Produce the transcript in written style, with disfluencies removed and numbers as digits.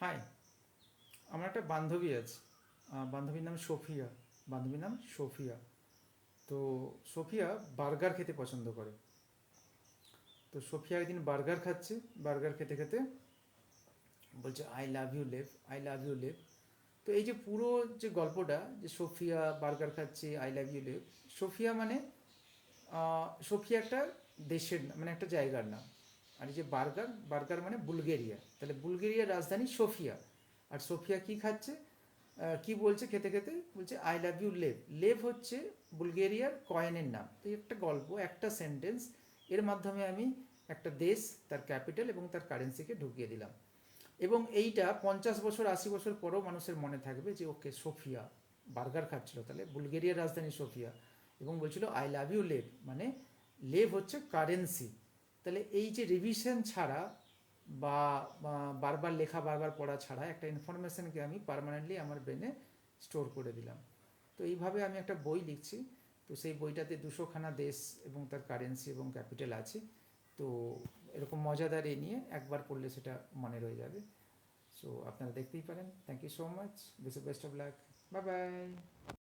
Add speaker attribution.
Speaker 1: High, আমার একটা বান্ধবী আছে। বান্ধবীর নাম সোফিয়া। বান্ধবীর নাম সোফিয়া। তো সোফিয়া বার্গার খেতে পছন্দ করে। তো সোফিয়া একদিন বার্গার খাচ্ছে। বার্গার খেতে খেতে বলছে, I love you lev, I love you lev. তো এই যে পুরো যে গল্পটা, যে সোফিয়া বার্গার খাচ্ছে, I love you lev. Sophia মানে সোফিয়া একটা দেশের মানে একটা জায়গার নাম। আর এই যে বার্গার, বার্গার মানে বুলগেরিয়া, তাহলে বুলগেরিয়ার রাজধানী সোফিয়া। আর সোফিয়া কি খাচ্ছে, কি বলছে খেতে খেতে, বলছে I love you lev. Lev হচ্ছে বুলগেরিয়ার কয়েনের নাম। তো এই একটা গল্প, একটা সেন্টেন্স, এর মাধ্যমে আমি একটা দেশ, তার ক্যাপিটাল এবং তার কারেন্সিকে ঢুকিয়ে দিলাম। এবং এইটা 50 বছর 80 বছর পরেও মানুষের মনে থাকবে যে ওকে সোফিয়া বার্গার খাচ্ছিল, তাহলে বুলগেরিয়ার রাজধানী সোফিয়া, এবং বলছিল আই লাভ ইউ লেভ, মানে লেভ হচ্ছে কারেন্সি। তাহলে এই যে রিভিশন ছাড়া বা বারবার লেখা বারবার পড়া ছাড়া একটা ইনফরমেশনকে আমি পার্মানেন্টলি আমার ব্রেনে স্টোর করে দিলাম। তো এইভাবে আমি একটা বই লিখছি। তো সেই বইটাতে 200খানা দেশ এবং তার কারেন্সি এবং ক্যাপিটাল আছে। তো এরকম মজাদার এ নিয়ে একবার পড়লে সেটা মনে রয়ে যাবে। সো আপনারা দেখতেই পারেন। Thank you so much, best of luck, bye by.